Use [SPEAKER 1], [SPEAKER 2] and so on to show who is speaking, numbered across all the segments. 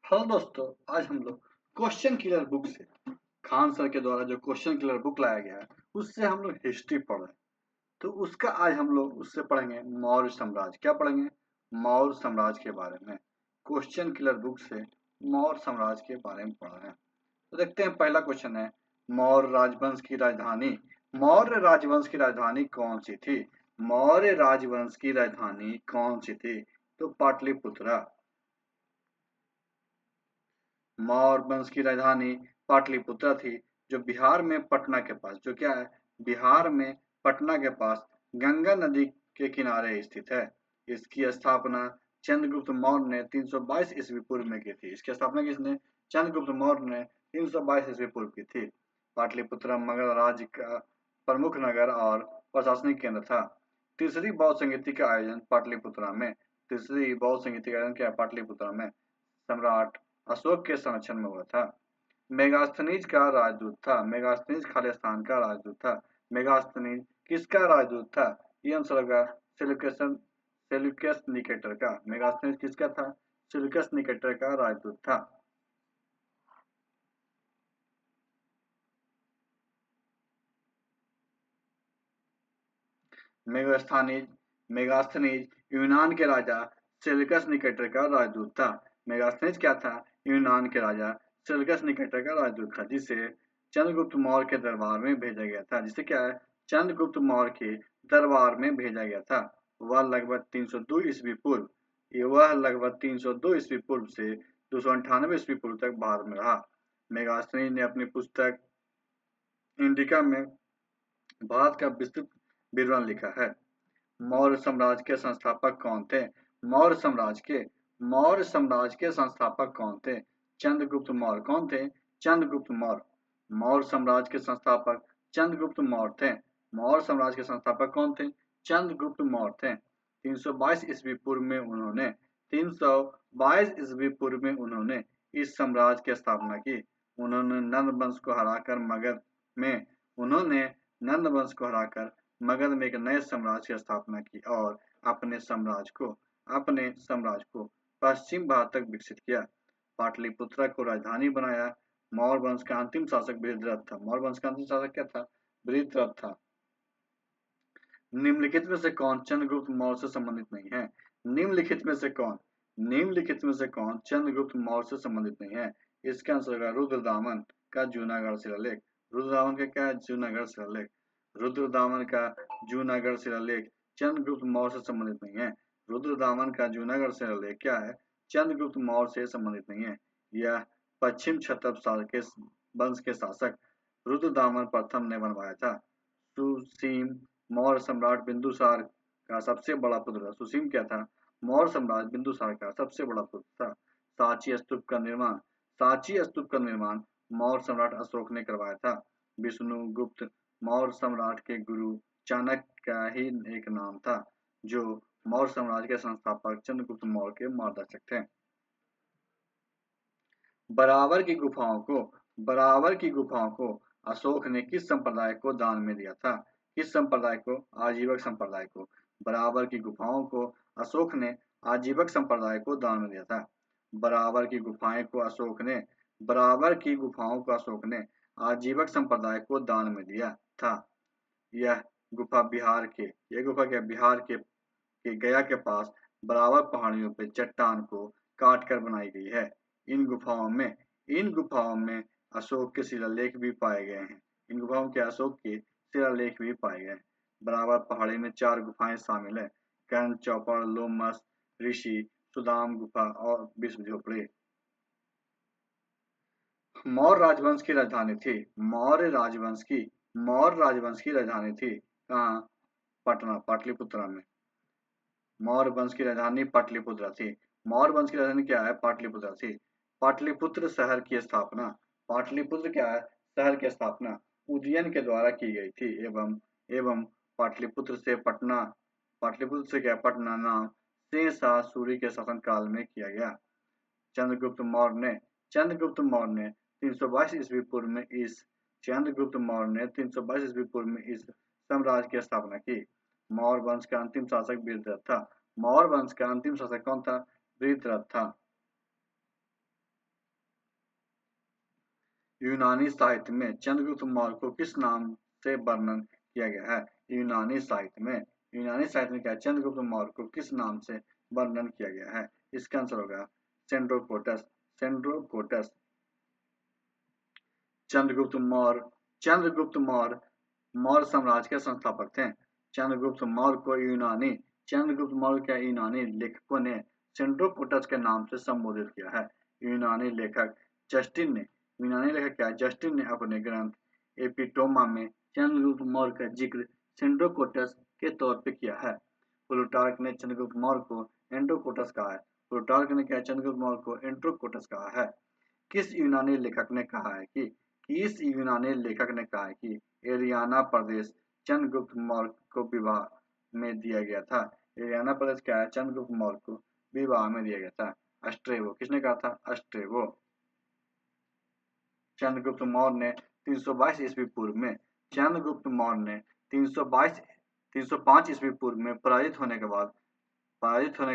[SPEAKER 1] Hello दोस्तों, आज हम लोग क्वेश्चन किलर बुक से खान सर के द्वारा जो क्वेश्चन किलर बुक लाया गया है उससे हम लोग हिस्ट्री पढ़ रहे हैं। तो उसका आज हम लोग उससे पढ़ेंगे मौर्य साम्राज्य। क्या पढ़ेंगे? मौर्य साम्राज्य के बारे में। क्वेश्चन किलर बुक से मौर्य साम्राज्य के बारे में पढ़ रहे हैं। तो देखते हैं, पहला क्वेश्चन है, मौर्य राजवंश की राजधानी मौर्य राजवंश की राजधानी कौन सी थी? मौर्य राजवंश की राजधानी कौन सी थी? तो पाटलिपुत्रा। मौर्य वंश की राजधानी पाटलिपुत्रा थी, जो बिहार में पटना के पास, जो क्या है, बिहार में पटना के पास गंगा नदी के किनारे स्थित है। इसकी स्थापना चंद्रगुप्त मौर्य ने 322 ईस्वी पूर्व में की थी। इसकी स्थापना किसने? चंद्रगुप्त मौर्य ने 322 ईस्वी पूर्व की थी। पाटलिपुत्रा मगध राज्य का प्रमुख नगर और प्रशासनिक केंद्र था। तीसरी बौद्ध संगीति का आयोजन पाटलिपुत्रा में तीसरी बौद्ध संगीति का आयोजन क्या है? पाटलिपुत्रा में सम्राट अशोक के संरक्षण में हुआ था। मेगास्थनीज का राजदूत था। मेगास्थनीज खालिस्तान का राजदूत था। मेगास्थनीज किसका राजदूत था? ये आंसर होगा सेल्यूकस निकेटर का। मेगास्थनीज किसका था? सेल्यूकस निकेटर का राजदूत था। मेगास्थनीज मेगास्थनीज यूनान के राजा सेल्यूकस निकेटर का राजदूत था। मेगास्थनीज क्या था? यूनान के राजा सेल्यूकस निकेटर का राजदूत था, जिसे चंद्रगुप्त मौर्य के दरबार में भेजा गया था। जिसे क्या है? चंद्रगुप्त मौर्य के दरबार में भेजा गया था। वह लगभग 302 ईस्वी पूर्व वह लगभग 302 ईस्वी पूर्व से 298 ईस्वी पूर्व तक भारत में रहा। मेगास्थनीज ने अपनी पुस्तक इंडिका में भारत का विस्तृत विवरण लिखा है। मौर्य साम्राज्य के संस्थापक कौन थे? मौर्य साम्राज्य के मौर्य साम्राज्य के संस्थापक कौन थे? चंद्रगुप्त मौर्य। कौन थे? चंद्रगुप्त मौर्य। मौर्य साम्राज्य के संस्थापक चंद्रगुप्त मौर्य थे। मौर्य साम्राज्य के संस्थापक कौन थे? चंद्रगुप्त मौर्य थे। 322 ईस्वी पूर्व में उन्होंने 322 ईस्वी पूर्व में उन्होंने इस साम्राज्य की स्थापना की। उन्होंने नंद वंश को हराकर मगध में उन्होंने नंद वंश को हराकर मगध में एक नए साम्राज्य की स्थापना की और अपने साम्राज्य को पश्चिम भारत तक विकसित किया। पाटलिपुत्रा को राजधानी बनाया। मौर्य वंश का अंतिम शासक बृहद्रथ था। मौर्य वंश का अंतिम शासक क्या था? बृहद्रथ था। निम्नलिखित में से कौन चंद्रगुप्त मौर्य से संबंधित नहीं है? निम्नलिखित में से कौन चंद्रगुप्त मौर्य से संबंधित नहीं है? इसका आंसर होगा रुद्रदामन का जूनागढ़ शिलालेख। रुद्रदामन का क्या है? जूनागढ़ शिलालेख। रुद्रदामन का जूनागढ़ शिलालेख चंद्रगुप्त मौर्य से संबंधित नहीं है। रुद्रदामन का जूनागढ़ शिलालेख क्या है? चंद्रगुप्त मौर्य से संबंधित नहीं है। यह पश्चिम क्षत्रप के वंश के शासक रुद्रदामन प्रथम ने बनवाया था। सुसीम मौर्य सम्राट बिंदुसार का सबसे बड़ा पुत्र था। सुसीम क्या था? मौर्य सम्राट बिंदुसार का सबसे बड़ा पुत्र था। सांची स्तूप का निर्माण मौर्य सम्राट अशोक ने करवाया था। विष्णुगुप्त मौर्य सम्राट के गुरु चाणक्य का ही एक नाम था, जो मौर्य साम्राज्य के संस्थापक चंद्रगुप्त मौर्य के मार्गदर्शक थे। बराबर की गुफाओं को बराबर की गुफाओं को अशोक ने किस संप्रदाय को दान में दिया था? किस संप्रदाय को? आजीवक संप्रदाय को। बराबर की गुफाओं को अशोक ने आजीवक संप्रदाय को दान में दिया था। बराबर की गुफाएं को अशोक ने बराबर की गुफाओं को अशोक ने आजीवक संप्रदाय को दान में दिया था। यह गुफा बिहार के यह गुफा क्या? बिहार के गया के पास बराबर पहाड़ियों पर चट्टान को काट कर बनाई गई है। इन गुफाओं में अशोक के शिलालेख भी पाए गए हैं। इन गुफाओं के अशोक के शिलालेख भी पाए गए हैं। बराबर पहाड़ी में 4 गुफाएं शामिल है: कर्ण, चौपड़, लोमस, ऋषि, सुदाम गुफा और विश्व झोपड़ी। मौर्य राजवंश की राजधानी थी मौर्य राजवंश की राजधानी थी कहाँ? पटना, पाटलिपुत्रा में। मौर्य वंश की राजधानी पाटलिपुत्र थी। मौर्य वंश की राजधानी क्या है? पाटलिपुत्र थी। पाटलिपुत्र शहर की स्थापना पाटलिपुत्र क्या है? शहर की स्थापना उदयन के द्वारा की गई थी एवं पाटलिपुत्र से क्या? पटना नाम शेरशाह सूरी के शासन काल में किया गया। चंद्रगुप्त मौर्य ने 322 ईस्वी पूर्व में इस साम्राज्य की स्थापना की। मौर्य वंश का अंतिम शासक बृहद्रथ था। मौर्य वंश का अंतिम शासक कौन था? बृहद्रथ था। यूनानी साहित्य में चंद्रगुप्त मौर्य को किस नाम से वर्णन किया गया है? यूनानी साहित्य में क्या है? चंद्रगुप्त मौर्य को किस नाम से वर्णन किया गया है? इसका आंसर होगा सेंड्रोकोटस। सेंड्रोकोटस। चंद्रगुप्त मौर्य मौर्य साम्राज्य के संस्थापक थे। चंद्रगुप्त मौर्य क्या यूनानी लेखकों ने सेंड्रोकोटस के नाम से संबोधित किया है। यूनानी लेखक जस्टिन ने अपने ग्रंथ एपिटोमा में चंद्रगुप्त मौर्य का जिक्र सेंड्रोकोटस के तौर पर किया है। प्लूटार्क ने चंद्रगुप्त मौर्य को एंड्रोकोटस कहा है। प्लूटार्क ने क्या चंद्रगुप्त मौर्य को एंड्रोकोटस कहा है? किस यूनानी लेखक ने कहा है कि एरियाना प्रदेश चंद्रगुप्त मौर्य को विवाह में दिया गया था? एरियाना प्रदेश क्या है? चंद्रगुप्त मौर्य को विवाह में दिया गया था। अस्ट्रेबो। किसने कहा था? अस्ट्रेबो। चंद्रगुप्त मौर्य ने 322 ईस्वी पूर्व में 305 ईस्वी पूर्व में पराजित होने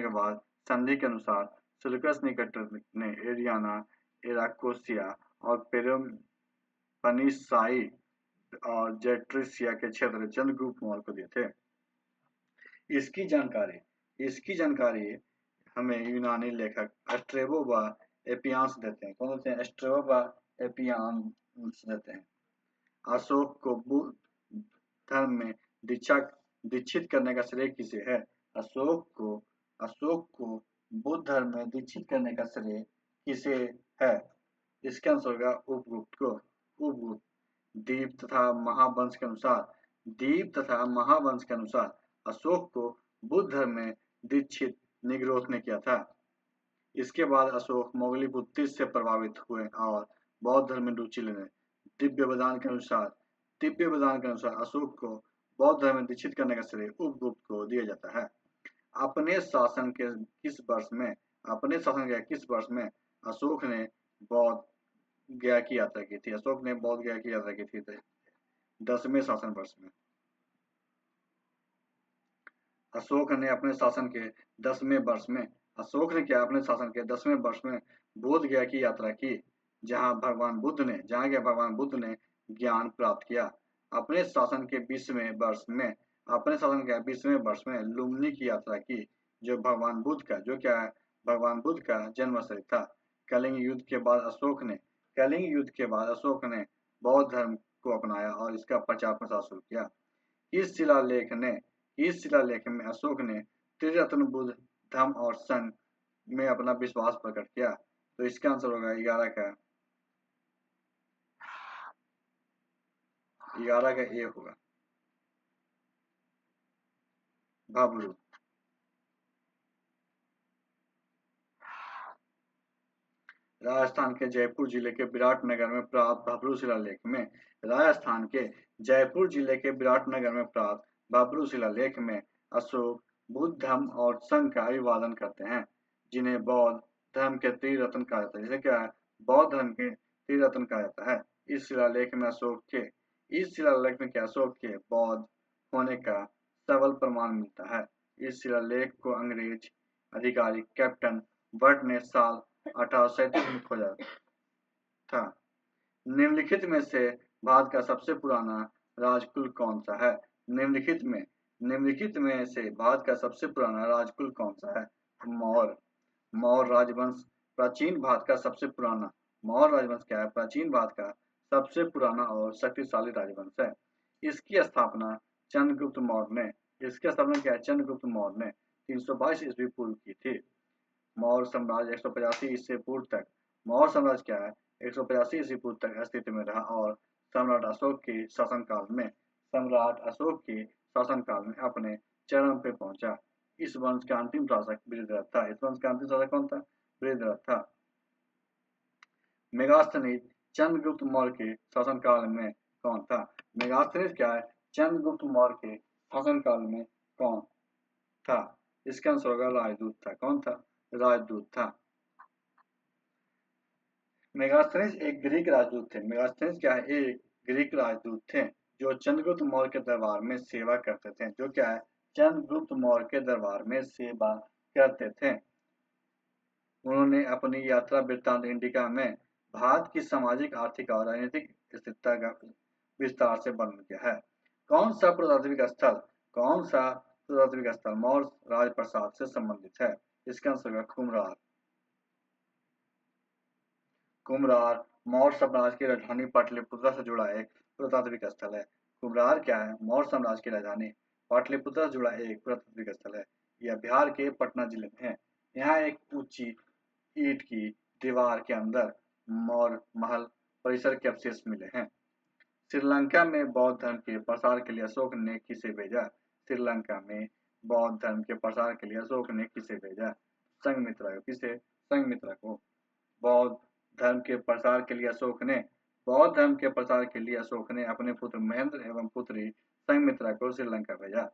[SPEAKER 1] के बाद संधि के अनुसार सेल्यूकस निकेटर ने एरियाना, एराकोसिया और पेलोपोनेसाई और जेट्रिसिया के क्षेत्र चंद्रगुप्त मौर्य को दिए थे। इसकी जानकारी हमें यूनानी लेखक स्ट्रेबो व एपियान्स देते हैं। कौन देते हैं? स्ट्रेबो व एपियान्स देते हैं। अशोक को बुद्ध धर्म में दीक्षित करने का श्रेय किसे है? अशोक को बुद्ध धर्म में दीक्षित करने का श्रेय किसे है? इसका आंसर होगा उपगुप्त को। उपगुप्त। दीप तथा महावंश के अनुसार अशोक को बुद्ध धर्म में दीक्षित निग्रोध ने किया था। इसके बाद अशोक मोगली बुद्धिस्ट से प्रभावित हुए और बौद्ध धर्म में रुचि लेने। दिव्य वरदान के अनुसार अशोक को बौद्ध धर्म में दीक्षित करने का श्रेय उपगुप्त को दिया जाता है। अपने शासन के किस वर्ष में अशोक ने बौद्ध गया की यात्रा की थी? 10वें शासन वर्ष में। अशोक ने अपने शासन के 10वें वर्ष में बोध गया की यात्रा की, जहां भगवान बुद्ध ने ज्ञान प्राप्त किया। अपने शासन के 20वें वर्ष में लुम्बिनी की यात्रा की, जो भगवान बुद्ध का जन्म स्थल था। कलिंग युद्ध के बाद अशोक ने बौद्ध धर्म को अपनाया और इसका प्रचार प्रसार शुरू किया। इस शिलालेख में अशोक ने त्रिरत्न बुद्ध, धम्म और संघ में अपना विश्वास प्रकट किया। तो इसका आंसर होगा 11 का ए होगा। भब्रू। राजस्थान के जयपुर जिले के विराटनगर में प्राप्त भब्रू शिलालेख में अशोक बुद्ध धम्म और संघ का अभिवादन करते हैं, जिन्हें बौद्ध धर्म के त्रिरत्न कहा जाता है। जिसे क्या है? बौद्ध धर्म के त्रिरत्न कहा जाता है। इस शिलालेख में अशोक के बौद्ध होने का सबल प्रमाण मिलता है। इस शिलालेख को अंग्रेज अधिकारी कैप्टन बर्ट ने साल 1837 में खोजा था। निम्नलिखित में से भारत का सबसे पुराना राजकुल कौन सा है? निम्नलिखित में से भारत का सबसे पुराना राजकुल कौन सा है? मौर्य राजवंश प्राचीन भारत का सबसे पुराना प्राचीन भारत का सबसे पुराना और शक्तिशाली राजवंश है। इसकी स्थापना चंद्रगुप्त मौर्य ने 322 ईस्वी पूर्व की थी। मौर्य साम्राज्य 185 ईस्वी पूर्व तक 185 ईस्वी पूर्व तक अस्तित्व में रहा और सम्राट अशोक के शासनकाल में अपने चरम पे पहुंचा। इस वंश का अंतिम शासक बृहद्रथ था। बृहद्रथ था। मेगास्थनीज चंद्रगुप्त मौर्य के शासनकाल में कौन था? मेगास्थनीज क्या है? चंद्रगुप्त मौर्य के शासनकाल में कौन था? इसका आंसर होगा राजदूत था। कौन था? राजदूत था। मेगास्थनीज एक ग्रीक राजदूत थे। एक ग्रीक राजदूत थे जो चंद्रगुप्त मौर्य के दरबार में सेवा करते थे। उन्होंने अपनी यात्रा वृत्तांत इंडिका में भारत की सामाजिक, आर्थिक और राजनीतिक स्थिरता का विस्तार से वर्णन किया है। कौन सा पुरातात्विक स्थल कौन सा पुरातात्विक स्थल मौर्य राजप्रसाद से संबंधित है? इसका आंसर होगा कुम्हरार। कुम्हरार मौर्य साम्राज्य की राजधानी पाटलिपुत्र से जुड़ा एक पुरातात्विक स्थल है। कुम्हरार क्या है? मौर्य साम्राज्य की राजधानी पाटलिपुत्र से जुड़ा एक पुरातात्विक स्थल है। यह बिहार के पटना जिले में है। यहाँ एक ऊंची ईंट की दीवार के अंदर मौर्य महल परिसर के अवशेष मिले हैं। श्रीलंका में बौद्ध धर्म के प्रसार के लिए अशोक ने किसे भेजा? श्रीलंका में बौद्ध धर्म के प्रसार के लिए अशोक ने किसे भेजा? संघमित्रा को। किसे? संघमित्रा को। बौद्ध धर्म के प्रसार के लिए अशोक ने बौद्ध धर्म के प्रसार के लिए अशोक ने अपने पुत्र महेंद्र एवं पुत्री संघमित्रा को श्रीलंका भेजा।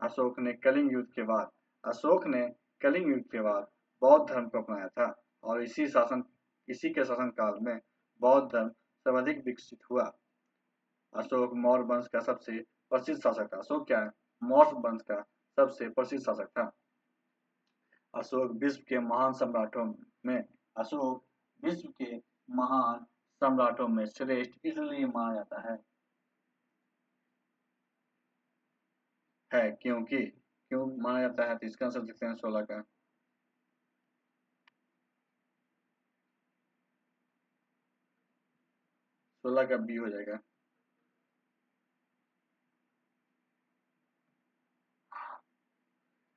[SPEAKER 1] अशोक ने कलिंग युद्ध के बाद बौद्ध धर्म को अपनाया था और इसी के शासन काल में बौद्ध धर्म सर्वाधिक विकसित हुआ। अशोक मौर्य वंश का सबसे प्रसिद्ध शासक था। अशोक क्या है? मौर्य वंश का सबसे प्रसिद्ध शासक था। अशोक विश्व के महान सम्राटों में श्रेष्ठ इसलिए माना जाता है क्योंकि क्यों माना जाता है? तो इसका आंसर देखते हैं 16 का। 16 का बी हो जाएगा।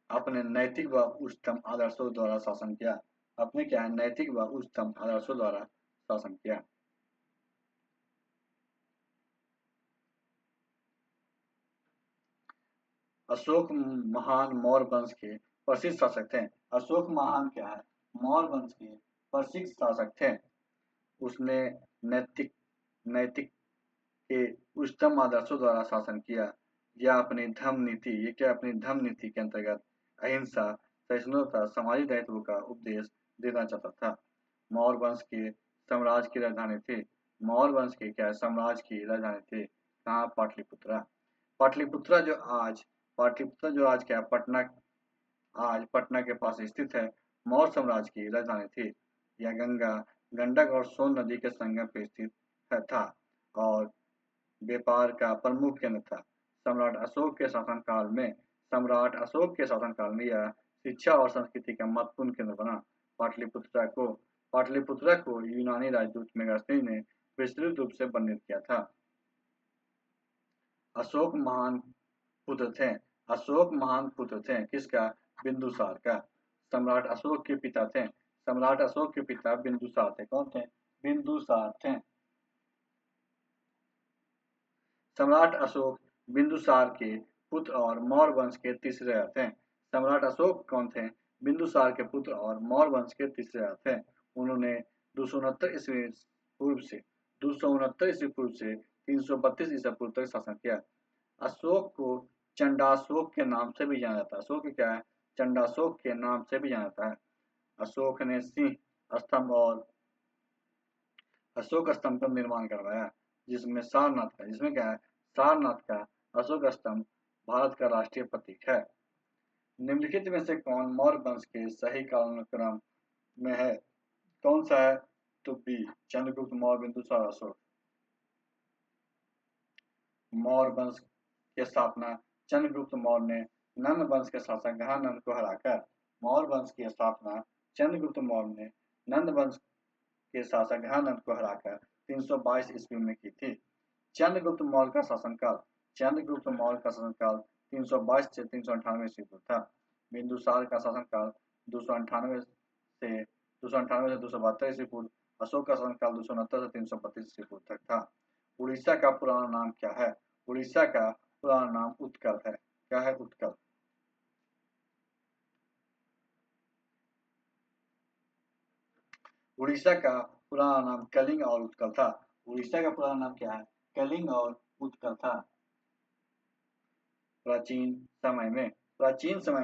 [SPEAKER 1] अपने नैतिक व उच्चतम आदर्शों द्वारा शासन किया। अपने क्या है? नैतिक व उच्चतम आदर्शों द्वारा शासन किया। अशोक महान मौर्य वंश के प्रसिद्ध शासक थे। अशोक महान क्या है? मौर्य वंश के प्रसिद्ध शासक थे। उसने नैतिक नैतिक के उच्चतम आदर्शों द्वारा शासन किया। ये क्या अपनी धर्म नीति के अंतर्गत अहिंसा, सहिष्णुता, सामाजिक दायित्व का उपदेश देना चाहता था। मौर्य वंश के साम्राज्य की राजधानी थी। मौर्य वंश के क्या साम्राज्य की राजधानी थी? कहाँ? पाटलिपुत्रा। पाटलिपुत्रा जो आज पाटलिपुत्रा जो आज क्या पटना आज पटना के पास स्थित है, मौर्य साम्राज्य की राजधानी थी। यह गंडक और सोन नदी के संगम पर स्थित था और व्यापार का प्रमुख केंद्र था। सम्राट अशोक के शासनकाल में यह शिक्षा और संस्कृति का महत्वपूर्ण केंद्र बना। पाटलिपुत्रा को यूनानी राजदूत मेगास्थनीज ने विस्तृत रूप से वर्णित किया था। अशोक महान पुत्र थे किसका? बिंदुसार का। सम्राट अशोक के पिता बिंदुसार थे। कौन थे? बिंदुसार थे। सम्राट अशोक बिंदुसार के पुत्र और मौर्य वंश के तीसरे राजा थे। सम्राट अशोक कौन थे? बिंदुसार के पुत्र और मौर्य वंश के तीसरे राजा थे। उन्होंने 269 ईस्वी पूर्व से 332 ईसा पूर्व तक शासन किया। अशोक को चंडाशोक के नाम से भी जाना जाता है। अशोक क्या है? चंडाशोक के नाम से भी जाना जाता है। अशोक ने सिंह स्तंभ और अशोक स्तंभ का निर्माण करवाया, जिसमें क्या है? सारनाथ का अशोक स्तंभ भारत का राष्ट्रीय प्रतीक है। निम्नलिखित में से कौन मौर्य वंश के सही कालानुक्रम में है? कौन सा है? तो बी, चंद्रगुप्त मौर्य, बिंदुसार, अशोक। मौर्य वंश की स्थापना चंद्रगुप्त मौर्य ने नंद वंश के शासक घनानंद को हराकर मौर्य वंश की स्थापना चंद्रगुप्त मौर्य ने नंद वंश के शासक घनानंद को हराकर 322 ईस्वी में की थी। चंद्रगुप्त मौर्य का शासनकाल 322 से 398 ईस्वी पूर्व था। बिंदुसार का शासनकाल 298 से 272 ईस्वी पूर्व। अशोक का शासनकाल 269 से 332 ईस्वी पूर्व तक था। उड़ीसा का पुराना नाम क्या है? उड़ीसा का पुराना नाम उत्कल है। क्या है? उत्कल। उड़ीसा का पुराना नाम कलिंग और उत्कल था। उड़ीसा का पुराना नाम क्या है? कलिंग और उत्कल था। प्राचीन समय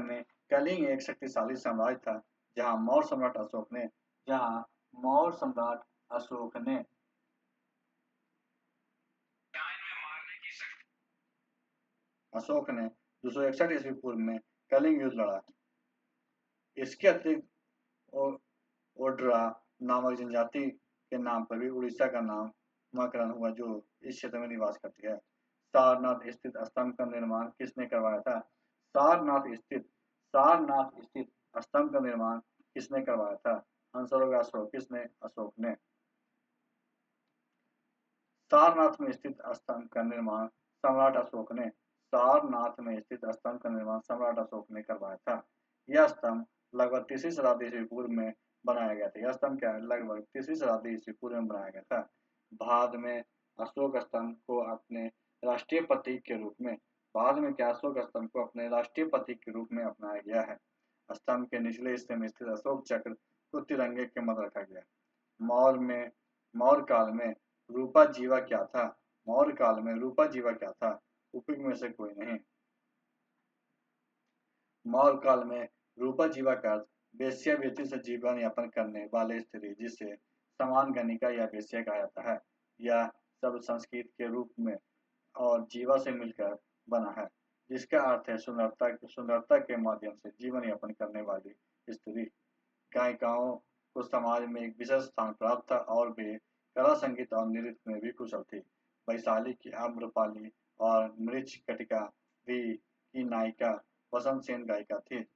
[SPEAKER 1] में कलिंग एक शक्तिशाली साम्राज्य था, जहां मौर्य सम्राट अशोक ने अशोक ने 261 ईस्वी पूर्व में कलिंग युद्ध लड़ा। इसके अतिरिक्त ओड्रा नामक जनजाति के नाम पर भी उड़ीसा का नामकरण हुआ, जो इस क्षेत्र में निवास करती है। सारनाथ स्थित स्तंभ का निर्माण किसने करवाया था? सारनाथ स्थित स्तंभ का निर्माण किसने करवाया था? आंसर होगा अशोक। किसने? अशोक ने। सारनाथ में स्थित स्तंभ का निर्माण सम्राट अशोक ने। सारनाथ में स्थित स्तंभ का निर्माण सम्राट अशोक ने करवाया था। यह स्तंभ लगभग तीसरी शताब्दी ईस्वी पूर्व में बनाया गया था। यह स्तंभ क्या है? लगभग तीसरी शताब्दी ईस्वी पूर्व में बनाया गया था। बाद में अशोक स्तंभ को अपने राष्ट्रीय प्रतीक के रूप में बाद में क्या अशोक स्तंभ को अपने राष्ट्रीय प्रतीक के रूप में अपनाया गया है। स्तंभ के निचले हिस्से में स्थित अशोक चक्र को तिरंगे के मध्य रखा गया। मौर्य काल में रूपा जीवा क्या था? मौर्य काल में रूपा जीवा क्या था? उपयुक्त में से कोई नहीं। मौर्य काल में रूपा जीवा का अर्थ वेश्यावृत्ति से जीवन यापन करने वाले स्त्री, जिसे समान गणिका या वेश्या कहा जाता है। यह शब्द संस्कृत के रूप में और जीवा से मिलकर बना है, जिसका अर्थ है सुंदरता के माध्यम से जीवन यापन करने वाली स्त्री। गायिकाओं को समाज में एक विशेष स्थान प्राप्त था और वे कला, संगीत और नृत्य में भी कुशल थी। वैशाली की आम्रपाली और मृच्छकटिका भी की नायिका वसंत सेन गायिका थी।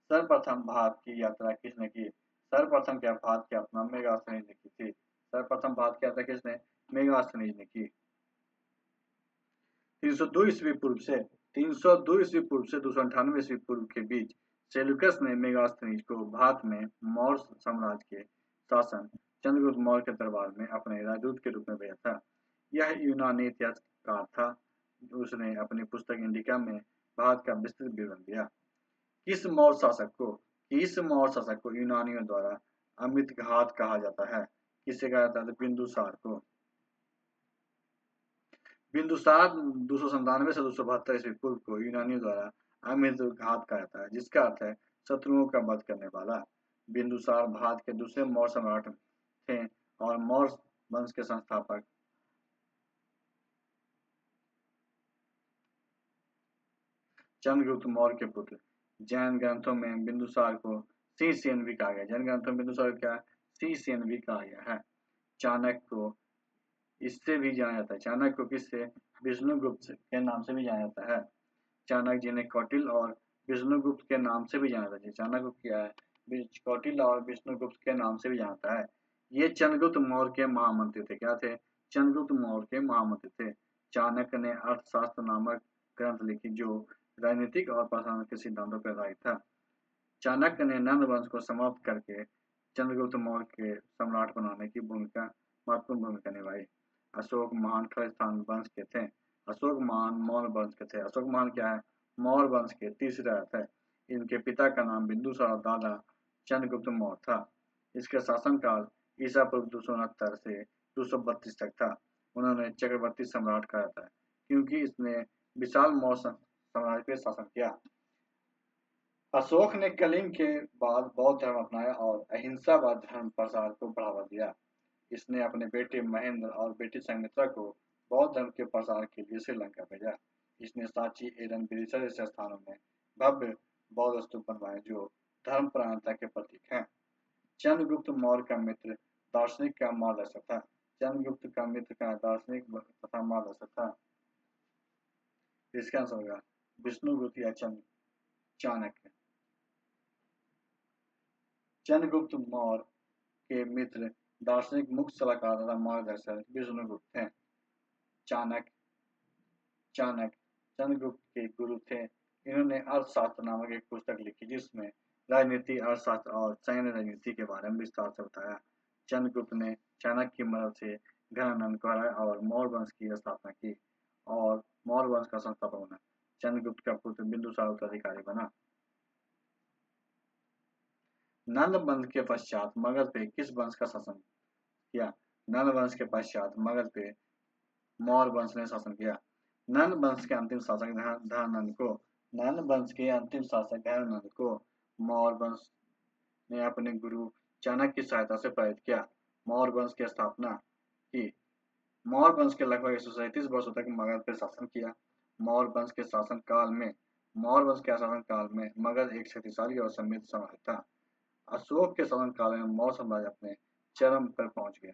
[SPEAKER 1] सर्वप्रथम भारत की यात्रा किसने की? सर्वप्रथम क्या भारत की यात्रा मेगास्थनीज ने की थी। सर्वप्रथम भारत की यात्रा किसने? मेगास्थनीज ने की। 302 ईस्वी पूर्व से 302 ईस्वी पूर्व से 298 ईस्वी पूर्व के बीच सेल्यूकस ने मेगास्थनीज को भारत में मौर्य साम्राज्य के शासन चंद्रगुप्त मौर्य के दरबार में अपने राजदूत के रूप में भेजा था। यह यूनानी इतिहासकार था। उसने अपनी पुस्तक इंडिका में भारत का विस्तृत विवरण दिया। किस मौर्य शासक को यूनानियों द्वारा अमित घात कहा जाता है? किसे कहा जाता है? बिंदुसार को। बिंदुसार 297 से 272 ईस्वी पूर्व को यूनानियों द्वारा अमित घात कहा जाता है, जिसका अर्थ है शत्रुओं का वध करने वाला। बिंदुसार भारत के दूसरे मौर्य सम्राट थे और मौर्य वंश के संस्थापक। चंद्रगुप्त मौर्य के पुत्र। जैन ग्रंथों में बिंदुसार को शीर्षसेन भी कहा गया। जैन ग्रंथों में बिंदुसार को क्या? शीर्षसेन भी कहा गया है। चाणक्य को इससे भी जाना जाता है। चाणक्य को किससे? विष्णुगुप्त के नाम से भी जाना जाता है। चाणक्य जी ने कौटिल्य और विष्णुगुप्त के नाम से भी जाना जाता है। चाणक्य को क्या है? कौटिल्य और विष्णुगुप्त के नाम से भी जाना जाता है। ये चंद्रगुप्त मौर्य के महामंत्री थे। क्या थे? चंद्रगुप्त मौर्य के महामंत्री थे। चाणक्य ने अर्थशास्त्र नामक ग्रंथ लिखी, जो राजनीतिक और प्रशासन के सिद्धांतों पर आधारित था। चाणक्य ने नंद वंश को समाप्त करके चंद्रगुप्त मौर्य के सम्राट बनाने की महत्वपूर्ण भूमिका निभाई। अशोक महान खलिस्तान वंश के थे। अशोक महान मौर्य वंश के थे। अशोक महान क्या है? मौर्य वंश के तीसरे राजा थे। इनके पिता का नाम बिंदुसार और दादा चंद्रगुप्त मौर्य था। इसका शासनकाल ईसा पूर्व 269 से 232 तक था। उन्होंने चक्रवर्ती सम्राट कहा जाता है, क्योंकि इसने विशाल मौर्य साम्राज्य पर शासन किया। अशोक ने कलिंग के बाद बौद्ध धर्म अपनाया और अहिंसावाद धर्म प्रसार को बढ़ावा दिया। इसने अपने बेटे महेंद्र और बेटी संघमित्रा को बौद्ध धर्म के प्रसार के लिए श्रीलंका भेजा। इसने सांची एवं विदिशा जैसे स्थानों में भव्य बौद्ध स्तूप बनवाए, जो धर्मपरायणता के प्रतीक हैं। चंद्रगुप्त मौर्य का मित्र दार्शनिक का मार्गदर्शक था। चंद्रगुप्त का मित्र का दार्शनिक तथा मार्गदर्शक था। इसका आंसर होगा विष्णुगुप्त या चाणक्य। चंद्रगुप्त मौर्य के मित्र दार्शनिक, मुख्य सलाहकार तथा मार्गदर्शक विष्णुगुप्त थे। चाणक्य चाणक्य चंद्रगुप्त के गुरु थे। इन्होंने अर्थशास्त्र नामक एक पुस्तक लिखी, जिसमें राजनीति, अर्थशास्त्र और सैन्य रणनीति के बारे में विस्तार से बताया। चंद्रगुप्त ने चाणक्य की मदद से घनानंद को हराया और मौर्य वंश की स्थापना की और मौर्य वंश का संस्थापक बना। चंद्रगुप्त का पुत्र बिंदुसार उत्तराधिकारी बना। नंद वंश के पश्चात मगध पे किस वंश का शासन किया? नंद वंश के पश्चात मगध पे मौर्य वंश ने शासन किया। नंद वंश के अंतिम शासक धनानंद को मौर्य वंश ने अपने गुरु चाणक्य की सहायता से पराजित किया। मौर्य वंश की स्थापना की। मौर्य वंश के लगभग 137 वर्षों तक मगध पर शासन किया। मौर्य वंश के शासन काल में मगध एक शक्तिशाली और समृद्ध साम्राज्य था। अशोक के शासन काल में मौर्य साम्राज्य अपने चरम पर पहुंच गया।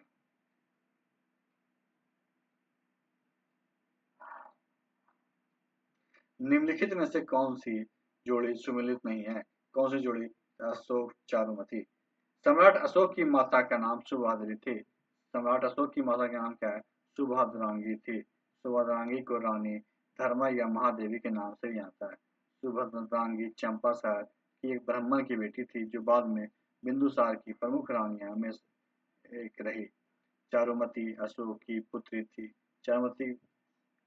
[SPEAKER 1] निम्नलिखित में से कौन सी जोड़ी सुमेलित नहीं है? कौन सी जोड़ी? अशोक चारुमती। सम्राट अशोक की माता का नाम सुभद्री थी। सम्राट अशोक की माता का नाम क्या है? सुभद्रांगी थी। सुभद्रांगी को रानी धर्मा या महादेवी के नाम से जानता है। सुभद्रांगी चंपासर की एक ब्राह्मण की बेटी थी जो बाद में बिंदुसार की प्रमुख रानियां में एक रही। चारुमती अशोक की पुत्री थी। चारुमती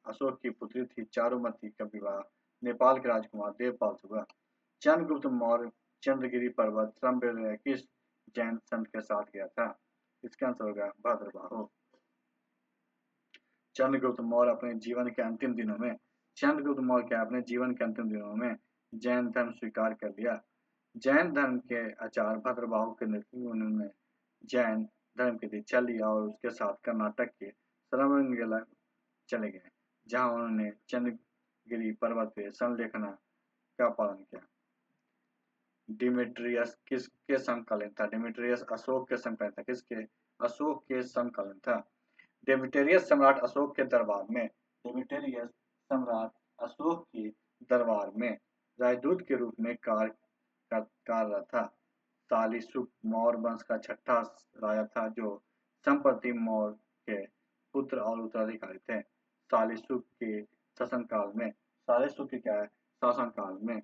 [SPEAKER 1] अशोक की पुत्री थी। चारुमती का विवाह नेपाल के राजकुमार देवपाल से हुआ। चंद्रगुप्त मौर्य चंद्रगिरी पर्वत श्रमबेल किस जैन संत के साथ गया था? इसका आंसर होगा भद्रबाहु। चंद्रगुप्त मौर्य अपने जीवन के अंतिम दिनों में चंद्रगुप्त मौर्य क्या अपने जीवन के अंतिम दिनों में जैन धर्म स्वीकार कर लिया। जैन धर्म के आचार्य भद्रबाहु के नेतृत्व में उन्होंने जैन धर्म की दीक्षा ली और उसके साथ कर्नाटक के श्रवणबेला चले गए, जहां उन्होंने चंद्रगिरी पर्वत पे संलेखना का पालन किया। डिमेट्रियस किसके समकालीन था? डिमेट्रियस अशोक के समकालीन था। किसके? अशोक के समकालीन था। डेमेट्रियस सम्राट अशोक के दरबार में डेमेट्रियस सम्राट अशोक के दरबार में राजदूत के रूप में कार्यरत था। सालिशुक मौर्य वंश का छठा राजा था जो संप्रति मौर्य के पुत्र और उत्तराधिकारी थे। सालिशुक के शासनकाल में सालिशुक के क्या है? शासनकाल में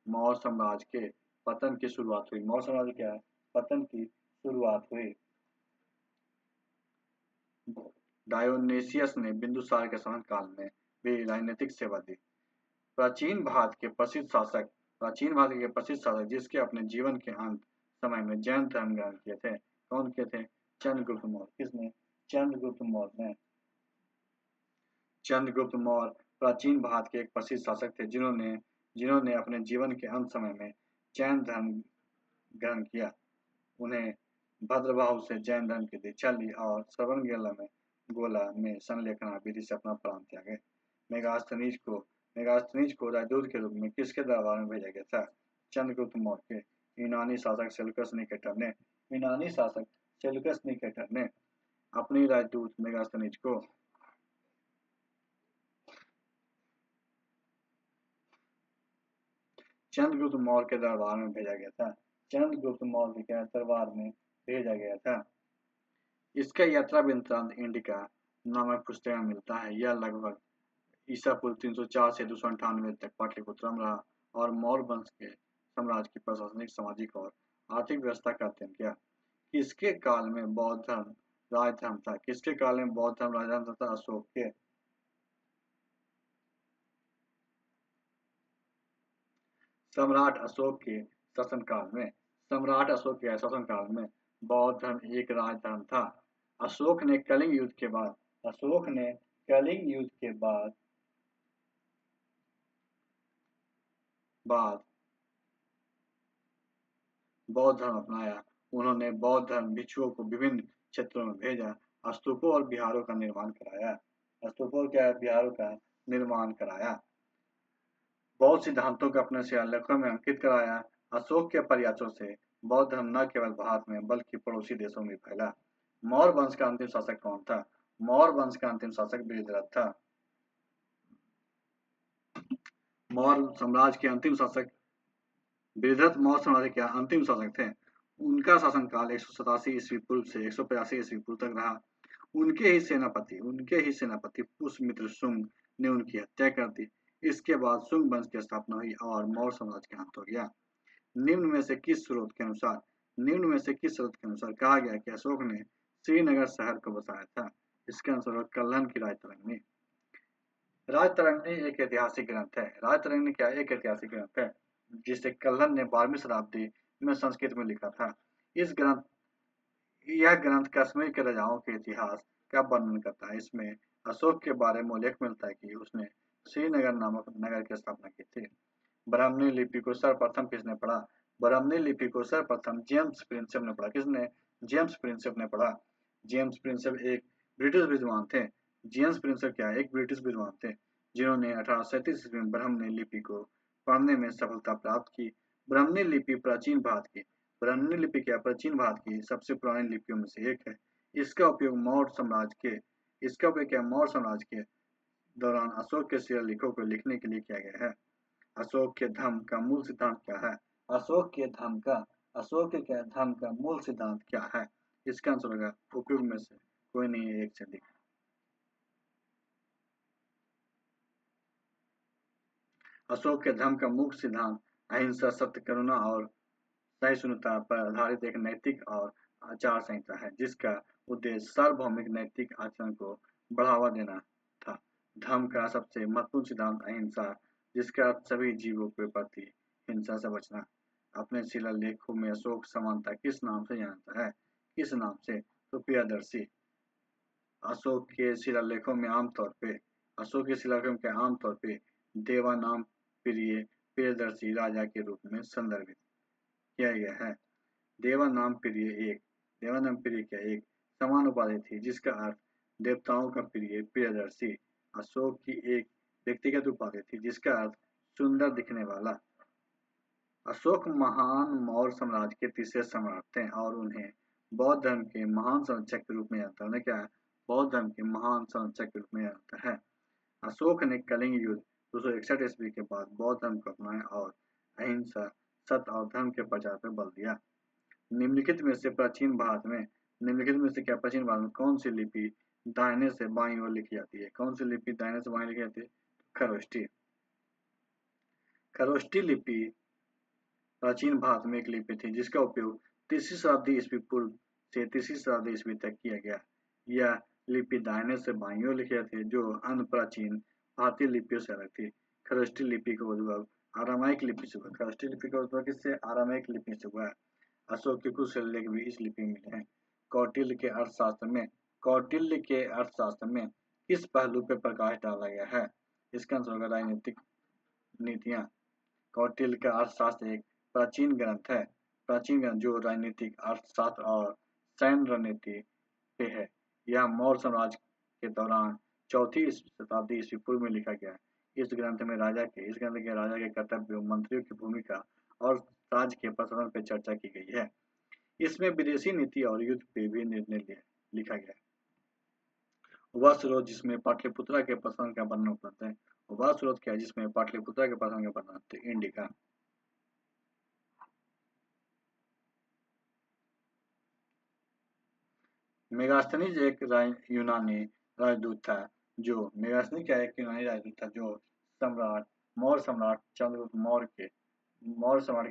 [SPEAKER 1] मौर्य साम्राज्य के पतन की शुरुआत हुई। मौर्य साम्राज्य क्या है? पतन की शुरुआत हुई। डायोनेसियस ने बिंदुसार के शासनकाल में भी राजनीतिक सेवा दी। प्राचीन भारत के प्रसिद्ध शासक जिसके अपने जीवन के अंत समय में जैन धर्म ग्रहण किए थे, कौन किए थे? चंद्रगुप्त मौर्य। किसने? चंद्रगुप्त मौर्य ने। चंद्रगुप्त मौर्य प्राचीन भारत के एक प्रसिद्ध शासक थे जिन्होंने जिन्होंने अपने जीवन के अंत समय में जैन धर्म ग्रहण किया। उन्हें भद्रबाहु से जैन धर्म की दीक्षा ली और श्रवणबेला में संलेखना विधि से अपना प्राण त्यागे। मेगास्थनीज को राजदूत के रूप में किसके दरबार में भेजा गया था? चंद्रगुप्त मौर्य के। यूनानी शासक सेल्यूकस निकेटर ने अपनी राजदूत मेगास्थनीज को चंद्रगुप्त मौर्य के दरबार में भेजा गया था। चंद्रगुप्त मौर्य के दरबार में भेजा गया था। इसका यात्रा वृत्तांत इंडिका नामक पुस्तक में मिलता है। यह लगभग ईसा पूर्व 304 से 298 तक पाटलिपुत्रम रहा और मौर्य वंश के साम्राज्य की प्रशासनिक, सामाजिक और आर्थिक व्यवस्था का अध्ययन किया। किसके काल में बौद्ध धर्म राजधर्म था? किसके काल में बौद्ध धर्म राजधर्म था? अशोक के। सम्राट अशोक के शासनकाल में बौद्ध धर्म एक राजधर्म था। अशोक ने कलिंग युद्ध के बाद बौद्ध धर्म अपनाया। उन्होंने बौद्ध धर्म भिक्षुओं को विभिन्न क्षेत्रों में भेजा। स्तूपों और विहारों का निर्माण कराया। बौद्ध सिद्धांतों को अपने शिलालेखों में अंकित कराया। अशोक के प्रयासों से बौद्ध धर्म न केवल भारत में बल्कि पड़ोसी देशों में फैला। मौर्य वंश का अंतिम शासक कौन था? मौर्य वंश का अंतिम शासक बृहद्रथ था। मौर्य साम्राज्य के अंतिम शासक बृहद्रथ मौर्य साम्राज्य के अंतिम शासक थे। उनका शासनकाल 187 ईस्वी पूर्व से 185 ईस्वी पूर्व तक रहा। उनके ही सेनापति पुष्यमित्र शुंग ने उनकी हत्या कर दी। इसके बाद शुंग वंश की स्थापना हुई और मौर्य साम्राज्य का अंत हो गया। निम्न में से किस स्रोत के अनुसार कहा गया कि अशोक ने श्रीनगर शहर को बसाया था? इसका आंसर होगा कल्हण की राजतरंगिणी। राजतरंगिणी एक ऐतिहासिक ग्रंथ है जिसे कल्हण ने 12वीं शताब्दी में संस्कृत में लिखा था। यह ग्रंथ कश्मीर के राजाओं के इतिहास का वर्णन करता है। इसमें अशोक के बारे में उल्लेख मिलता है कि उसने श्रीनगर नामक नगर की स्थापना की थी। ब्राह्मणी लिपि को सर्वप्रथम किसने पढ़ा? ब्राह्मणी लिपि को सर्वप्रथम जेम्स प्रिंसेप ने पढ़ा। किसने? जेम्स प्रिंसेप ने पढ़ा। जेम्स प्रिंसेप एक ब्रिटिश विद्वान थे। एक ब्रिटिश विद्वान थे जिन्होंने 1837 ईस्वी में ब्राह्मणी लिपि को पढ़ने में सफलता प्राप्त की। ब्राह्मणी लिपि प्राचीन भारत की सबसे पुरानी लिपियों में से एक है। इसका उपयोग मौर्य साम्राज्य के दौरान अशोक के शिलालेखों को लिखने के लिए किया गया है। अशोक के धर्म का मूल सिद्धांत क्या है? अशोक के धर्म का मूल सिद्धांत क्या है? इसका आंसर होगा उपयुक्त में से कोई नहीं है, एक से अधिक। अशोक के धर्म का मुख्य सिद्धांत अहिंसा, सत्य, करुणा और सहिष्णुता पर आधारित एक नैतिक और आचार संहिता है, जिसका उद्देश्य सार्वभौमिक नैतिक आचरण को बढ़ावा देना था। धर्म का सबसे महत्वपूर्ण सिद्धांत अहिंसा, जिसका अर्थ सभी जीवों के प्रति हिंसा से बचना। अपने शिलालेखों में अशोक समानता किस नाम से जानता है? किस नाम से? तो प्रियदर्शी। अशोक के शिलालेखों में आमतौर पे देवा नाम प्रिय प्रियदर्शी राजा के रूप में संदर्भित किया गया है। देवानाम प्रिय क्या एक समान उपाधि थी, जिसका अर्थ देवताओं का प्रिय प्रियदर्शी। अशोक की एक व्यक्तिगत उपाधि थी, जिसका अर्थ सुंदर दिखने वाला। अशोक महान मौर्य साम्राज्य के तीसरे सम्राट थे और उन्हें बौद्ध धर्म के महान संरक्षक के रूप में जानता है। उन्हें क्या है? बौद्ध धर्म के महान संरक्षक के रूप में जानता है। अशोक ने कलिंग युद्ध 261 ईस्वी के बाद बौद्ध धर्म को अपनाया और अहिंसा, सत्य और धर्म के प्रचार पर बल दिया। निम्नलिखित में से प्राचीन भारत में कौन सी लिपि दाहिने से बाईं ओर लिखी जाती है? कौन सी लिपि दाहिने से बाईं लिखी जाती है? खरोष्टी। खरोष्टी लिपि प्राचीन भारत में एक लिपि थी, जिसका उपयोग तीसरी शताब्दी ईस्वी पूर्व से तीसरी शताब्दी ईस्वी तक किया गया। यह लिपि दाहिने से बाईं ओर लिखी जाती है, जो अन्य प्राचीन भारतीय लिपियों से अलग थी। खरोष्टी लिपि का उद्भव आरामाइक लिपि से हुआ। खरोष्टी लिपि का उद्भव किससे? आरामाइक लिपि से हुआ। अशोक के कुछ शिलालेख भी इस लिपि में मिले हैं। कौटिल्य के अर्थशास्त्र में किस पहलू पर प्रकाश डाला गया है? इसका आंसर होगा राजनीतिक नीतियां। कौटिल्य का अर्थशास्त्र एक प्राचीन ग्रंथ है, जो राजनीतिक अर्थशास्त्र और सैन्य रणनीति पे है। यह मौर्य साम्राज्य के दौरान चौथी शताब्दी ईस्वी पूर्व में लिखा गया है। इस ग्रंथ में राजा के कर्तव्यों, मंत्रियों की भूमिका और राज्य के प्रशासन पर चर्चा की गई है। इसमें विदेशी नीति और युद्ध पे भी निर्णय लिखा गया है। वह स्रोत जिसमें पाटलिपुत्रा के प्रशासन का वर्णन उपलब्ध है। वह स्रोत क्या है जिसमें पाटलिपुत्रा के प्रशासन का वर्णन है? इंडिका। मेगास्थनीज एक यूनानी राजदूत था जो सम्राट मौर्य सम्राट के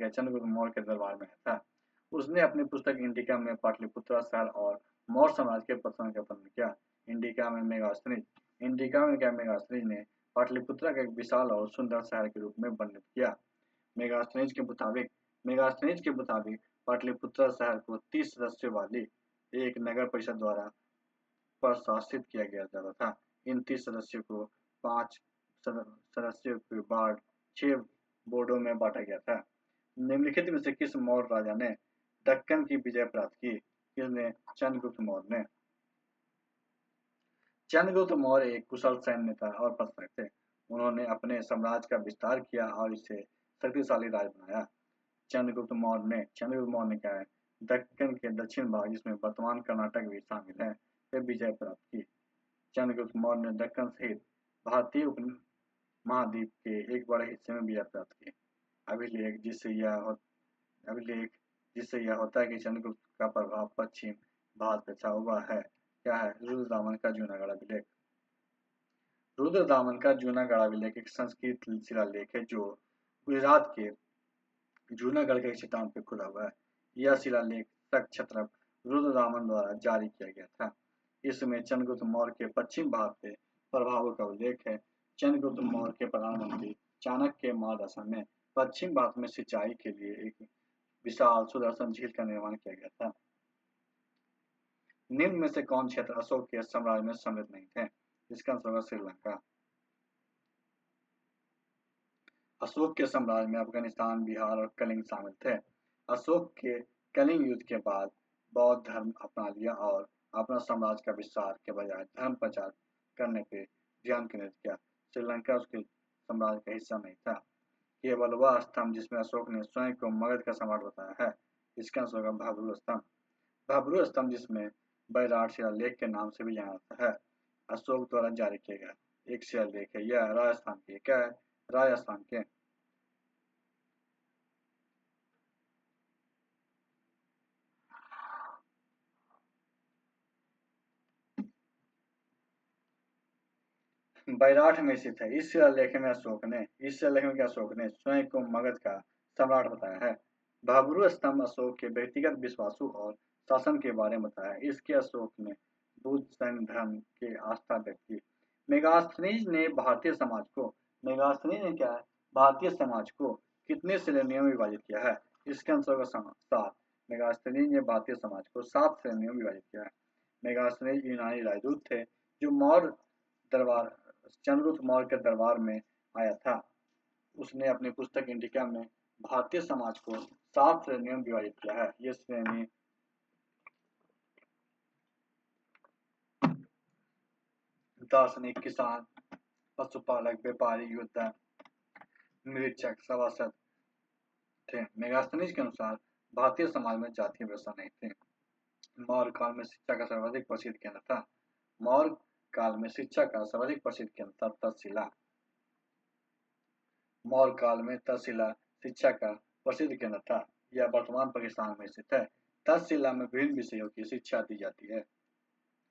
[SPEAKER 1] चंद्रगुप्त मौर्य के दरबार में था। उसने अपनी पुस्तक इंडिका में पाटलिपुत्रा शहर और मौर्य साम्राज्य के पतन का वर्णन किया। मेगास्थनीज ने पाटलिपुत्रा का एक विशाल और सुंदर शहर के रूप में वर्णित किया। मेगास्थनीज के मुताबिक पाटलिपुत्रा शहर को 30 सदस्यों वाली एक नगर परिषद द्वारा प्रशासित किया जाता था। इन 30 सदस्यों को 5 सदस्यों के वार्ड 6 बोर्डों में बांटा गया था। निम्नलिखित में से किस मौर्य राजा ने दक्कन की विजय प्राप्त की? किसने? चंद्रगुप्त मौर्य ने। चंद्रगुप्त मौर्य एक कुशल सैन्य नेता और प्रशासक थे। उन्होंने अपने साम्राज्य का विस्तार किया और इसे शक्तिशाली राज्य बनाया। चंद्रगुप्त मौर्य ने क्या है? दक्कन के दक्षिण भाग, जिसमें वर्तमान कर्नाटक भी शामिल है, पे विजय प्राप्त की। चंद्रगुप्त मौर्य ने दक्कन सहित भारतीय उपमहाद्वीप के एक बड़े हिस्से में विजय प्राप्त की। अभिलेख जिससे यह होता है कि चंद्रगुप्त का प्रभाव पश्चिम भारत पर था, वह है क्या है? रुद्रदामन का जूनागढ़ अभिलेख। रुद्रदामन का जूनागढ़ अभिलेख एक संस्कृत शिलालेख है जो गुजरात के जूनागढ़ के चट्टान पर खुदा हुआ है। यह शिलालेख क्षत्रप रुद्रदामन द्वारा जारी किया गया था। इसमें चंद्रगुप्त मौर्य के पश्चिम भारत के प्रभावों का उल्लेख है। चंद्रगुप्त मौर्य के प्रधानमंत्री चाणक्य के मार्गदर्शन में पश्चिम भारत में सिंचाई के लिए एक विशाल सुदर्शन झील का निर्माण किया गया था। निम्न में से कौन क्षेत्र अशोक के साम्राज्य में सम्मिलित नहीं थे? इसका आंसर होगा श्रीलंका। अशोक के साम्राज्य में अफगानिस्तान, बिहार और कलिंग शामिल थे। अशोक के कलिंग युद्ध के बाद बौद्ध धर्म अपना लिया और अपना साम्राज्य का विस्तार के बजाय धर्म प्रचार करने पर ध्यान केंद्रित किया। श्रीलंका उसके साम्राज्य का हिस्सा नहीं था। केवल वह स्तंभ जिसमें अशोक ने स्वयं को मगध का सम्राट बताया है। इसका आंसर होगा भाब्रू स्तंभ। भाब्रू स्तंभ, जिसमें बैराट शिलालेख के नाम से भी जाना जाता है, अशोक द्वारा जारी किया गया। एक शिलालेख है, यह राजस्थान के, क्या है, राजस्थान के। बैराठ में स्थित है। इस शिलालेख में अशोक ने स्वयं को मगध का सम्राट बताया है। भब्रू स्तंभ अशोक के व्यक्तिगत विश्वासों और शासन के बारे में बताया है। इसके अशोक ने बुद्ध सैन्य धर्म के आस्था व्यक्त की। मेगास्थनीज ने भारतीय समाज को मेगास्थनीज ने क्या है, भारतीय समाज को कितने श्रेणियों में विभाजित किया है? इसके आंसर का सात। मेगास्थनीज ने भारतीय समाज को 7 श्रेणियों में विभाजित किया है। मेगास्थनीज यूनानी राजदूत थे जो मौर्य दरबार चंद्रगुप्त मौर्य के दरबार में आया था। उसने अपनी पुस्तक इंडिका में भारतीय समाज को 7 श्रेणियों में विभाजित किया है। ये श्रेणी दार्शनिक, किसान, पशुपालक, व्यापारी, योद्धा, निरीक्षक, सभासद थे। मेगास्थनीज के अनुसार भारतीय समाज में जातीय व्यवस्था नहीं थी। मौर्य काल में शिक्षा का सर्वाधिक प्रसिद्ध केंद्र था। मौर्य काल में शिक्षा का सर्वाधिक प्रसिद्ध केंद्र था तक्षशिला। मौर्य काल में तक्षशिला शिक्षा का प्रसिद्ध केंद्र था। यह वर्तमान पाकिस्तान में स्थित है। तक्षशिला में विभिन्न विषयों की शिक्षा दी जाती है,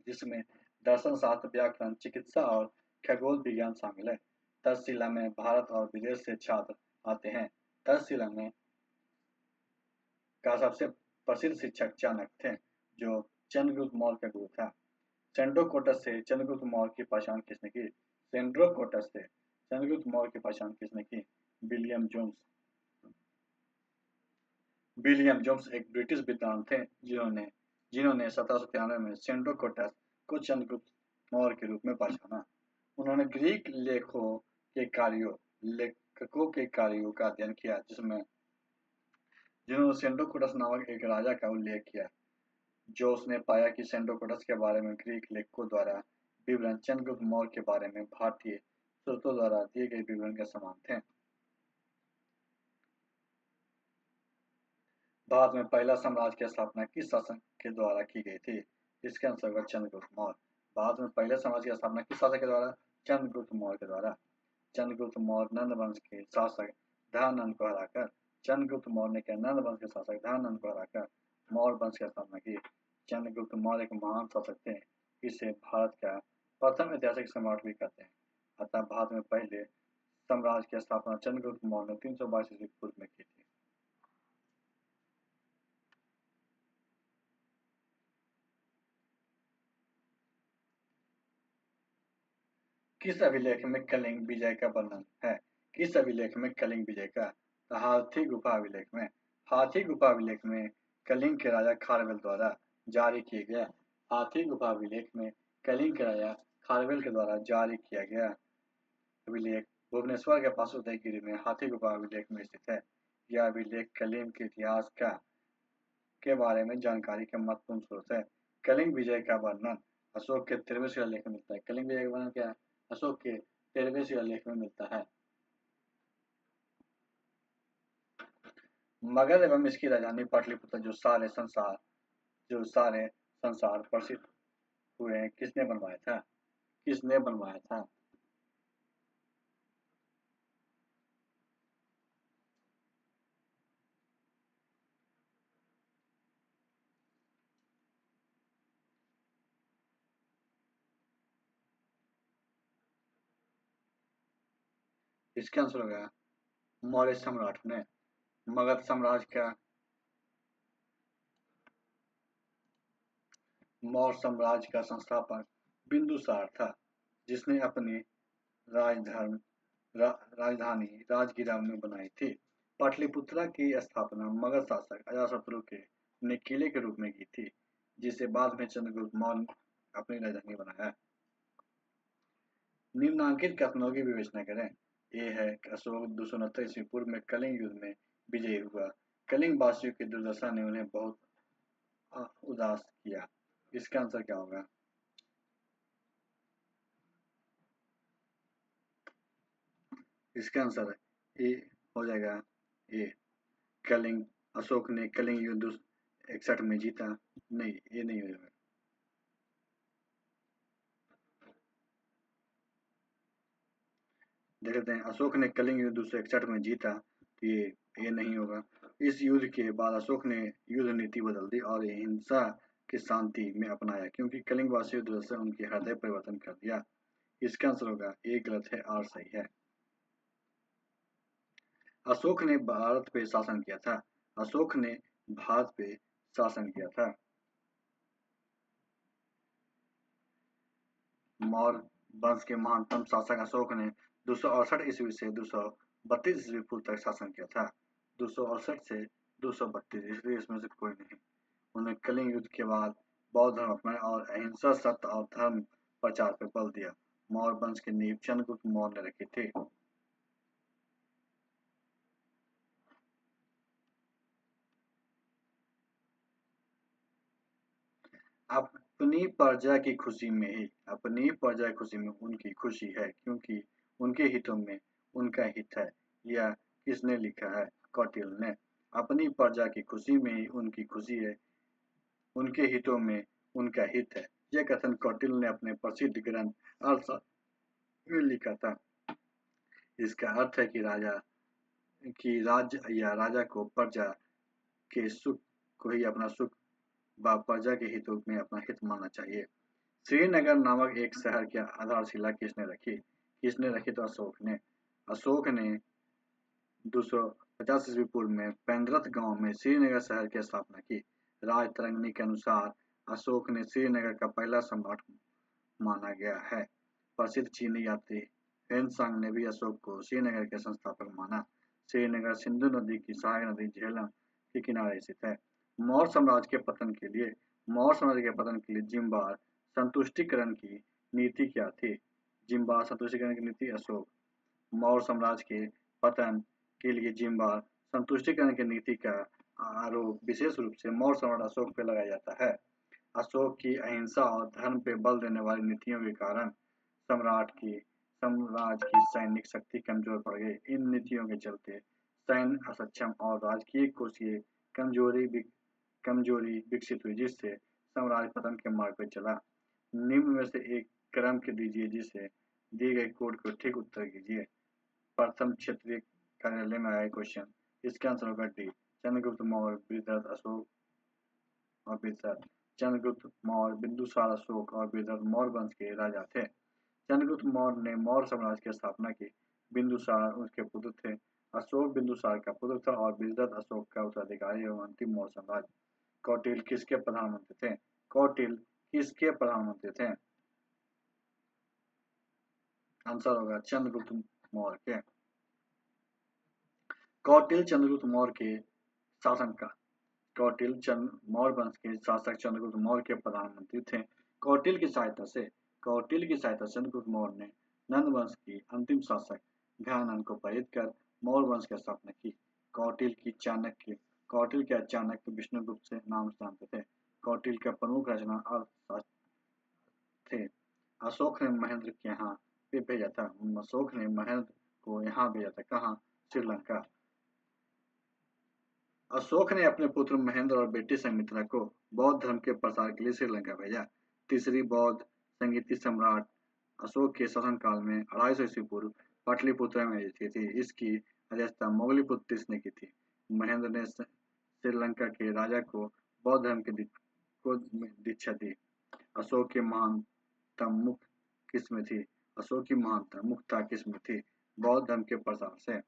[SPEAKER 1] जिसमें दर्शन शास्त्र, व्याकरण, चिकित्सा और खगोल विज्ञान शामिल है। तक्षशिला में भारत और विदेश से छात्र आते हैं। तक्षशिला में का सबसे प्रसिद्ध शिक्षक चाणक्य थे, जो चंद्रगुप्त मौर्य का गुरु था। सेंड्रोकोटस से चंद्रगुप्त मौर्य की पहचान किसने की? सेंड्रोकोटस से चंद्रगुप्त मौर्य की पहचान किसने की? William Jones. विलियम जोन्स एक ब्रिटिश विद्वान थे जिन्होंने जिन्होंने 1793 में सेंड्रोकोटस को चंद्रगुप्त मौर्य के रूप में पहचाना। उन्होंने ग्रीक लेखकों के कार्यों का अध्ययन किया, जिन्होंने सेंड्रोकोटस नामक एक राजा का उल्लेख किया। जोस ने पाया कि सेंड्रोकोटस के बारे में ग्रीक लेखकों द्वारा विवरण चंद्रगुप्त मौर्य के बारे में भारतीय स्रोतों द्वारा दिए गए विवरण के समान थे। भारत में पहला साम्राज्य की स्थापना किस शासक के द्वारा की गई थी? इसके अंतर्गत चंद्रगुप्त मौर्य। भारत में पहले साम्राज्य की स्थापना किस शासक के द्वारा? चंद्रगुप्त मौर्य के द्वारा। चंद्रगुप्त मौर्य नंद वंश के शासक दयानंद को हराकर चंद्रगुप्त मौर्य ने क्या नंद वंश के शासक दयानंद को हराकर मौर्य वंश की स्थापना की। चंद्रगुप्त मौर्य एक महान शासक थे। इसे भारत का प्रथम ऐतिहासिक सम्राट भी कहते हैं। अतः भारत में पहले साम्राज्य की स्थापना चंद्रगुप्त मौर्य ने 322 ईस्वी पूर्व में की थी। किस अभिलेख में कलिंग विजय का वर्णन है? किस अभिलेख में कलिंग विजय का? हाथी गुफा अभिलेख में। हाथी गुफा अभिलेख में कलिंग के राजा खारवेल द्वारा जारी किए गया हाथी गुफा अभिलेख में कलिंग के राजा खारवेल के द्वारा जारी किया गया अभिलेख भुवनेश्वर के पास उदयगिरी में हाथी गुफा अभिलेख में स्थित है। यह अभिलेख कलिंग के इतिहास के बारे में जानकारी का महत्वपूर्ण स्रोत है। कलिंग विजय का वर्णन अशोक के 13वें शिलालेख में मिलता है। कलिंग विजय का वर्णन क्या है? अशोक के 13वें शिलालेख में मिलता है। मगध एवं इसकी राजधानी पाटलिपुत्र जो सारे संसार प्रसिद्ध हुए हैं, किसने बनवाया था? किसने बनवाया था? इसका आंसर होगा मौर्य सम्राट ने। मगध साम्राज्य का मौर्य साम्राज्य का संस्थापक बिंदुसार था, जिसने अपनी राजधर्म राजधानी राजगिरा में बनाई थी। पाटलिपुत्रा की स्थापना मगध शासक अजातशत्रु ने किले के रूप में की थी, जिसे बाद में चंद्रगुप्त मौर्य ने अपनी राजधानी बनाया। निम्नांकित कथनों की विवेचना करें। ए है कि अशोक 269 ईस्वी पूर्व में कलिंग युद्ध में विजयी हुआ। कलिंग वासियों की दुर्दशा ने उन्हें बहुत उदास किया। इसका आंसर क्या होगा? इसका आंसर ए हो जाएगा ए। कलिंग अशोक ने कलिंग युद्ध 61 में जीता। नहीं, ये नहीं होगा। देख लेते हैं। अशोक ने कलिंग युद्ध 261 में जीता, तो ये नहीं होगा। इस युद्ध के बाद अशोक ने युद्ध नीति बदल दी और हिंसा की शांति में अपनाया, क्योंकि कलिंग वासी युद्ध से उनकी हृदय परिवर्तन कर दिया। इसका आंसर होगा ए गलत है और सही है। अशोक ने भारत पे शासन किया था। अशोक ने भारत पे शासन किया था। मौर्य वंश के महानतम शासक अशोक ने 268 ईस्वी से 232 ईस्वी पूर्व तक शासन किया था। 268 से 232, इसलिए इसमें से कोई नहीं। उन्होंने कलिंग युद्ध के बाद बौद्ध धर्म अपनाया और अहिंसा, सत्य और धर्म प्रचार पर बल दिया। मौर्य वंश की नींव चंद्रगुप्त मौर्य ने रखी थी। अपनी प्रजा की खुशी में ही, अपनी प्रजा की खुशी में उनकी खुशी है, क्योंकि उनके हितों में उनका हित है। यह किसने लिखा है? कौटिल्य ने। अपनी प्रजा की खुशी में ही उनकी खुशी है, उनके हितों में उनका हित है। यह कथन कौटिल्य ने अपने प्रसिद्ध ग्रंथ अर्थशास्त्र में लिखा था। इसका अर्थ है कि राज्य या राजा को प्रजा के सुख को ही अपना सुख व प्रजा के हितों में अपना हित मानना चाहिए। श्रीनगर नामक एक शहर की आधारशिला किसने रखी? किसने रखी? तो अशोक ने। अशोक ने 250 ईस्वी पूर्व में पेंद्रथ गांव में श्रीनगर शहर की स्थापना की। राजतरंगिणी के अनुसार अशोक ने श्रीनगर का पहला सम्राट माना गया है। प्रसिद्ध चीनी यात्री हेनसांग ने भी अशोक को श्रीनगर के संस्थापक माना। श्रीनगर सिंधु नदी की सहायक नदी झेलम के किनारे स्थित है। मौर्य साम्राज्य के पतन के लिए जिम्बार संतुष्टिकरण की नीति क्या थी? जिम्बार संतुष्टिकरण की नीति अशोक। मौर्य साम्राज्य के पतन के लिए जिम्बार संतुष्टिकरण की नीति का आरोप विशेष रूप से मौर्य सम्राट अशोक पर लगाया जाता है। अशोक की अहिंसा और धर्म पे बल देने वाली नीतियों के कारण साम्राज्य की सैनिक शक्ति कमजोर पड़ गई। इन नीतियों के चलते सैन्य असक्षम और राजकीय कोषीय कमजोरी विकसित हुई, जिससे साम्राज्य पतन के मार्ग पर चला। निम्न में से एक क्रम के दीजिए जिसे दिए गए कोड को ठीक उत्तर कीजिए। प्रथम क्षेत्रीय कार्यालय में आया क्वेश्चन। इसका आंसर होगा डी, चंद्रगुप्त मौर्य, बृहद्रथ अशोक और बृहद्रथ। चंद्रगुप्त मौर्य, बिंदुसार अशोक और बृहद्रथ मौर्य वंश के राजा थे। चंद्रगुप्त मौर्य ने मौर्य साम्राज्य की स्थापना की। बिंदुसार उसके पुत्र थे। अशोक बिंदुसार का पुत्र था और बृहद्रथ अशोक का उत्तराधिकारी एवं अंतिम मौर्य साम्राज्य। कौटिल्य किसके प्रधानमंत्री थे? कौटिल्य किसके प्रधानमंत्री थे? आंसर होगा चंद्रगुप्त मौर्य के। कौटिल्य चंद्रगुप्त मौर्य के शासन का कौटिल्य मौर्य वंश के शासक चंद्रगुप्त मौर्य के प्रधानमंत्री थे। कौटिल्य की सहायता से चंद्रगुप्त मौर्य ने नंद वंश की अंतिम शासक भयानंद को पराजित कर मौर्य वंश की स्थापना की। कौटिल्य के चाणक्य विष्णुगुप्त से नाम से जानते थे। कौटिल्य का प्रमुख रचना अर्थशास्त्र थे। अशोक ने महेंद्र के यहाँ पे भेजा था। अशोक ने महेंद्र को यहाँ भेजा था। कहाँ? श्रीलंका। अशोक ने अपने पुत्र महेंद्र और बेटी संमित्रा को बौद्ध धर्म के प्रसार के लिए श्रीलंका भेजा। तीसरी बौद्ध संगीति सम्राट अशोक के शासनकाल में 250 ईस्वी पूर्व पाटलिपुत्र में स्थित थी। इसकी अध्यक्षता मोगलीपुत्र तीस ने की थी। महेंद्र ने श्रीलंका के राजा को बौद्ध धर्म को दीक्षा दी। अशोक की महानतम मुख्य किस्म थी? अशोक की महानतम मुख्यता किस्म थी? बौद्ध धर्म के प्रसार से।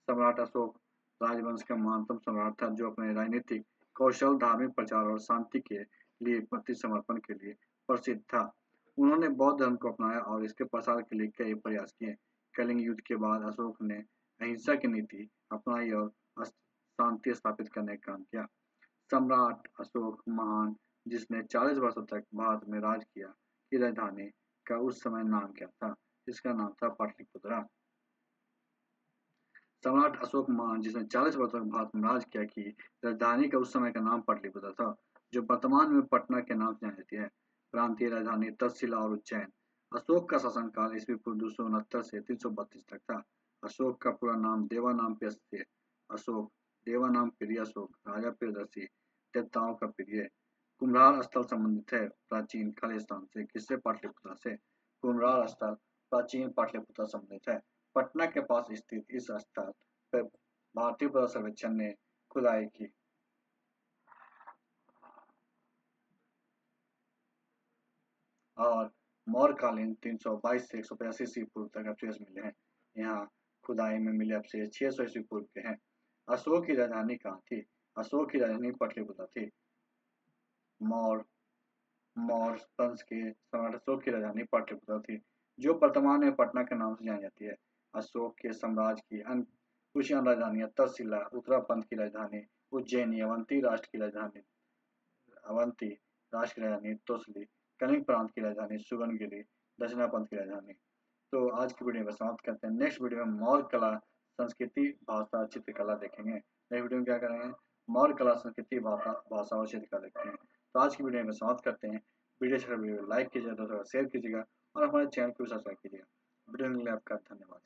[SPEAKER 1] सम्राट अशोक राजवंश का महानतम सम्राट था, जो अपने राजनीतिक कौशल, धार्मिक प्रचार और शांति के लिए प्रति समर्पण के लिए प्रसिद्ध था। उन्होंने बौद्ध धर्म को अपनाया और इसके प्रसार के लिए कई प्रयास किए। कलिंग युद्ध के बाद अशोक ने अहिंसा की नीति अपनाई और शांति स्थापित करने का काम किया। सम्राट अशोक महान, जिसने 40 वर्षों तक भारत में राज किया, की राजधानी का उस समय नाम क्या था? इसका नाम था पाटलिपुत्रा। सम्राट अशोक महान, जिसने 40 वर्षों तक भारत में राज किया, की राजधानी का उस समय का नाम पाटलिपुत्र था, जो वर्तमान में पटना के नाम से जानी जाती है। प्रांतीय राजधानी तक्षशिला और उज्जैन। अशोक का शासनकाल ईस्वी पूर्व 269 से 332 तक था। अशोक का पूरा नाम देवानाम अशोक, देवानाम प्रिय अशोक, राजा प्रियदर्शी, देवताओं का प्रिय। कुम्भरार स्थल संबंधित है प्राचीन खालिस्तान से। किससे? पाटलिपुत्र से। कुम्भरार स्थल प्राचीन पाटलिपुत्र संबंधित है। पटना के पास स्थित इस स्थल पर भारतीय पुरातत्व सर्वेक्षण ने खुदाई की। और मौर्यकालीन 322 से 185 ईस्वी पूर्व तक अवशेष मिले हैं। यहाँ खुदाई में मिले अवशेष 600 ईस्वी पूर्व के हैं। अशोक की राजधानी कहाँ थी? अशोक की राजधानी पाटलिपुत्र थी। मौर्य मौर्य वंश के सम्राट अशोक की राजधानी पाटलिपुत्र थी, जो वर्तमान में पटना के नाम से जानी जाती है। अशोक के साम्राज्य की कुछ अन्य राजधानियां तक्षशिला, उत्तरापंथ की राजधानी उज्जैनी, अवंती राष्ट्र की राजधानी तोसली, कलिंग प्रांत की राजधानी सुगनगिरी, दक्षिणापंथ की राजधानी। तो आज की वीडियो में समाप्त करते हैं। नेक्स्ट वीडियो में मौर्य कला, संस्कृति, भाषा, चित्रकला देखेंगे। नेक्स्ट वीडियो में क्या करेंगे? मौर्य कला, संस्कृति, भाषा और चित्रकला देखते हैं। तो आज की वीडियो में समाप्त करते हैं। वीडियो अच्छा वीडियो लाइक कीजिएगा, दोस्तों शेयर कीजिएगा और हमारे चैनल को सब्सक्राइब कीजिएगा। वीडियो के लिए आपका धन्यवाद।